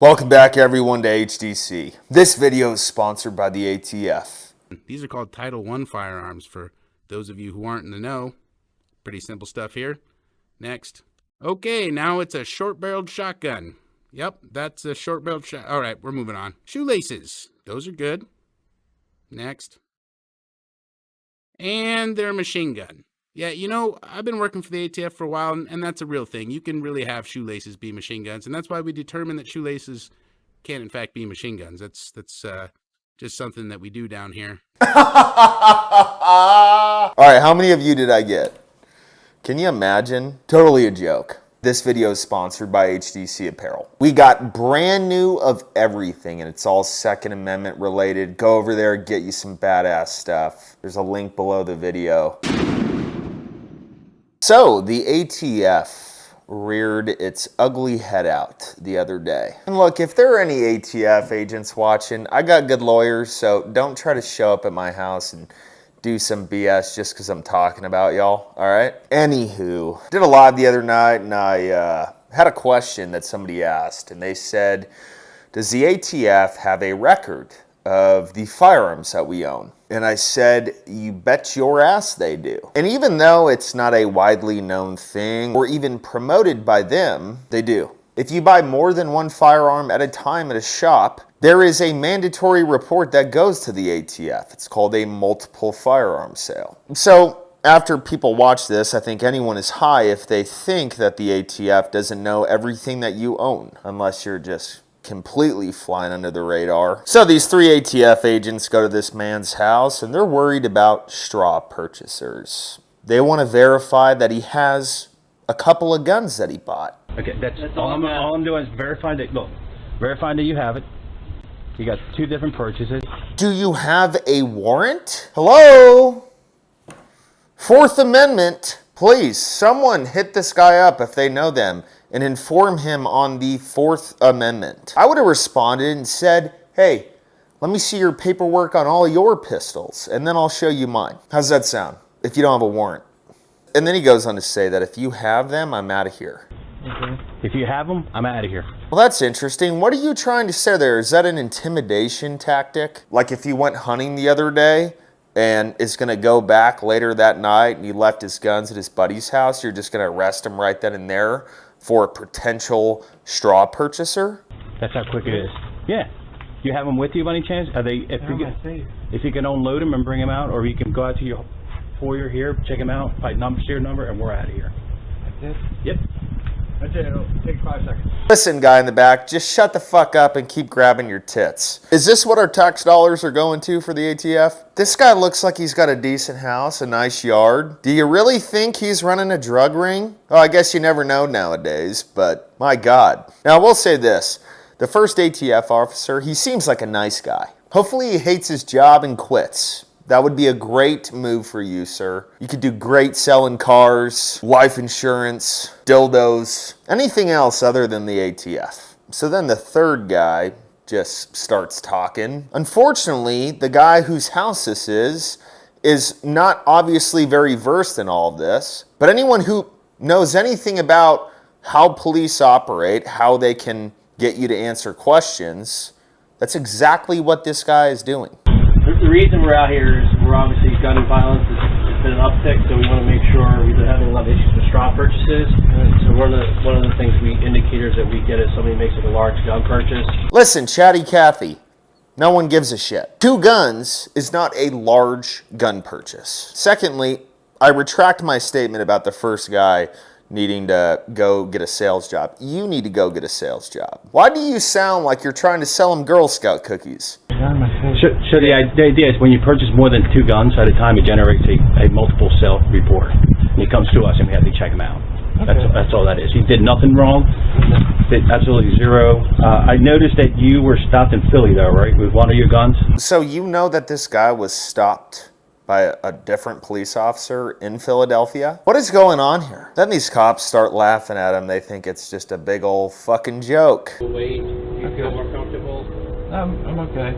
Welcome back everyone to HDC. This video is sponsored by the ATF. These are called Title I firearms for those of you who aren't in the know. Pretty simple stuff here. Next. Okay, now it's a short-barreled shotgun. Yep, that's a short-barreled shot. All right, we're moving on. Shoelaces. Those are good. Next. And they're a machine gun. Yeah, you know, I've been working for the ATF for a while, and that's a real thing. You can really have shoelaces be machine guns, and that's why we determined that shoelaces can, in fact, be machine guns. That's just something that we do down here. All right, how many of you did I get? Can you imagine? Totally a joke. This video is sponsored by HDC Apparel. We got brand new of everything, and it's all Second Amendment related. Go over there, get you some badass stuff. There's a link below the video. So, the ATF reared its ugly head out the other day. And look, if there are any ATF agents watching, I got good lawyers, so don't try to show up at my house and do some BS just because I'm talking about y'all, all right? Anywho, did a live the other night, and I had a question that somebody asked, and they said, does the ATF have a record of the firearms that we own? And I said, you bet your ass they do. And even though it's not a widely known thing or even promoted by them, they do. If you buy more than one firearm at a time at a shop, there is a mandatory report that goes to the ATF. It's called a multiple firearm sale. So after people watch this, I think anyone is high if they think that the ATF doesn't know everything that you own, unless you're just completely flying under the radar. So these three ATF agents go to this man's house and they're worried about straw purchasers. They want to verify that he has a couple of guns that he bought. Okay, that's all I'm doing is verifying that, look, verifying that you have it. You got two different purchases. Do you have a warrant? Hello? Fourth Amendment. Please, someone hit this guy up if they know them and inform him on the Fourth Amendment. I would have responded and said, hey, let me see your paperwork on all your pistols, and then I'll show you mine. How's that sound, if you don't have a warrant? And then he goes on to say that if you have them, I'm out of here. Okay. If you have them, I'm out of here. Well, that's interesting. What are you trying to say there? Is that an intimidation tactic? Like if he went hunting the other day and is going to go back later that night and he left his guns at his buddy's house, you're just going to arrest him right then and there for a potential straw purchaser? That's how quick it is. Yeah. You have them with you by any chance? Are they? If you can unload them and bring them out, or you can go out to your foyer here, check them out, find serial number, and we're out of here. That's it? Yep. That's it. It'll take 5 seconds. Listen, guy in the back, just shut the fuck up and keep grabbing your tits. Is this what our tax dollars are going to for the ATF? This guy looks like he's got a decent house, a nice yard. Do you really think he's running a drug ring? Oh, I guess you never know nowadays, but my God. Now, I will say this. The first ATF officer, he seems like a nice guy. Hopefully he hates his job and quits. That would be a great move for you, sir. You could do great selling cars, life insurance, dildos, anything else other than the ATF. So then the third guy just starts talking. Unfortunately, the guy whose house this is not obviously very versed in all of this, but anyone who knows anything about how police operate, how they can get you to answer questions, that's exactly what this guy is doing. The reason we're out here is we're obviously gun violence has been an uptick, so we want to make sure we've been having a lot of issues with straw purchases. So one of the things indicators that we get is somebody makes like a large gun purchase. Listen, Chatty Cathy, no one gives a shit. 2 guns is not a large gun purchase. Secondly, I retract my statement about the first guy needing to go get a sales job. You need to go get a sales job. Why do you sound like you're trying to sell him Girl Scout cookies? So the idea is when you purchase more than 2 guns at a time, it generates a multiple sale report. And it comes to us and we have to check them out. Okay. That's all that is. He did nothing wrong. Did absolutely zero. I noticed that you were stopped in Philly though, right? With one of your guns? So you know that this guy was stopped by a different police officer in Philadelphia? What is going on here? Then these cops start laughing at him. They think it's just a big old fucking joke. Wait, do you feel more comfortable? I'm okay.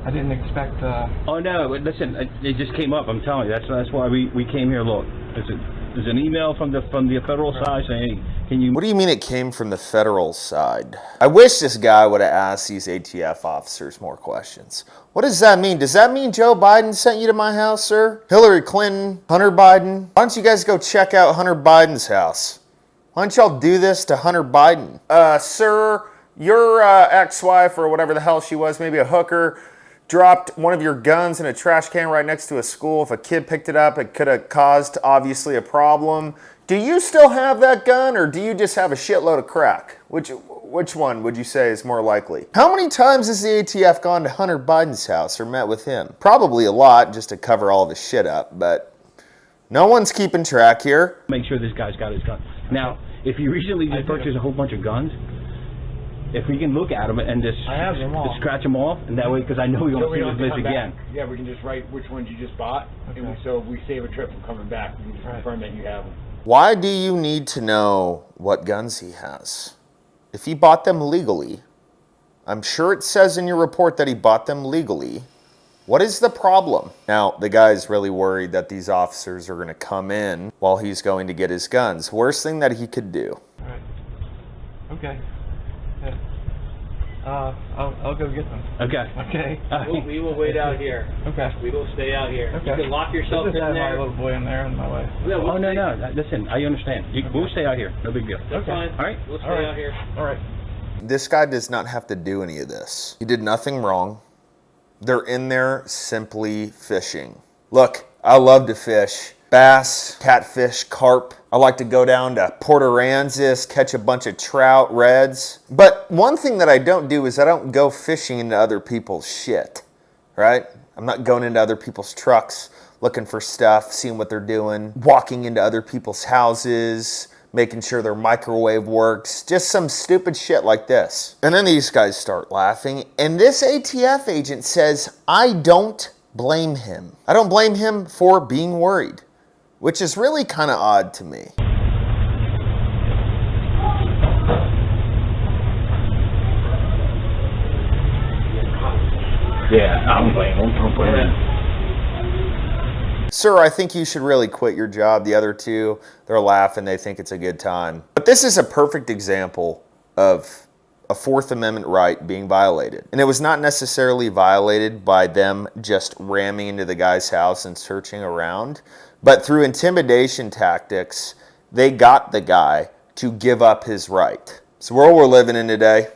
I didn't expect. Oh no! Listen, it just came up. I'm telling you. That's why we came here. Look, there's an email from the federal side saying, hey, Can you? What do you mean it came from the federal side? I wish this guy would have asked these ATF officers more questions. What does that mean? Does that mean Joe Biden sent you to my house, sir? Hillary Clinton? Hunter Biden? Why don't you guys go check out Hunter Biden's house? Why don't y'all do this to Hunter Biden? Sir, your ex-wife or whatever the hell she was, maybe a hooker, dropped one of your guns in a trash can right next to a school. If a kid picked it up, it could have caused, obviously, a problem. Do you still have that gun, or do you just have a shitload of crack? Which one would you say is more likely? How many times has the ATF gone to Hunter Biden's house or met with him? Probably a lot, just to cover all of his shit up, but no one's keeping track here. Make sure this guy's got his gun. Now, if you recently just purchased a whole bunch of guns, if we can look at them and just, I have them all. just scratch them off, and that way, because I know we So won't we see don't this have to come again. back. Yeah, we can just write which ones you just bought, and so we save a trip from coming back. We can just confirm that you have them. Why do you need to know what guns he has? If he bought them legally, I'm sure it says in your report that he bought them legally. What is the problem? Now, the guy's really worried that these officers are going to come in while he's going to get his guns. Worst thing that he could do. All right. Okay. Yeah. I'll go get them. Okay. Okay. We will wait out here. Okay. We will stay out here. Okay. You can lock yourself Just in have there. my little boy in there and my wife. Yeah, Oh, we'll no, stay- no. Listen, I understand. We'll stay out here. No big deal. That's Okay. fine. All right. We'll stay All right. out here. All right. This guy does not have to do any of this. He did nothing wrong. They're in there simply fishing. Look, I love to fish. Bass, catfish, carp. I like to go down to Port Aransas, catch a bunch of trout, reds. But one thing that I don't do is I don't go fishing into other people's shit, right? I'm not going into other people's trucks, looking for stuff, seeing what they're doing, walking into other people's houses, making sure their microwave works, just some stupid shit like this. And then these guys start laughing, and this ATF agent says, I don't blame him. I don't blame him for being worried, which is really kind of odd to me. Yeah, I don't blame him. Don't blame him. Sir, I think you should really quit your job. The other two, they're laughing. They think it's a good time. But this is a perfect example of a Fourth Amendment right being violated. And it was not necessarily violated by them just ramming into the guy's house and searching around, but through intimidation tactics, they got the guy to give up his right. It's the world we're living in today.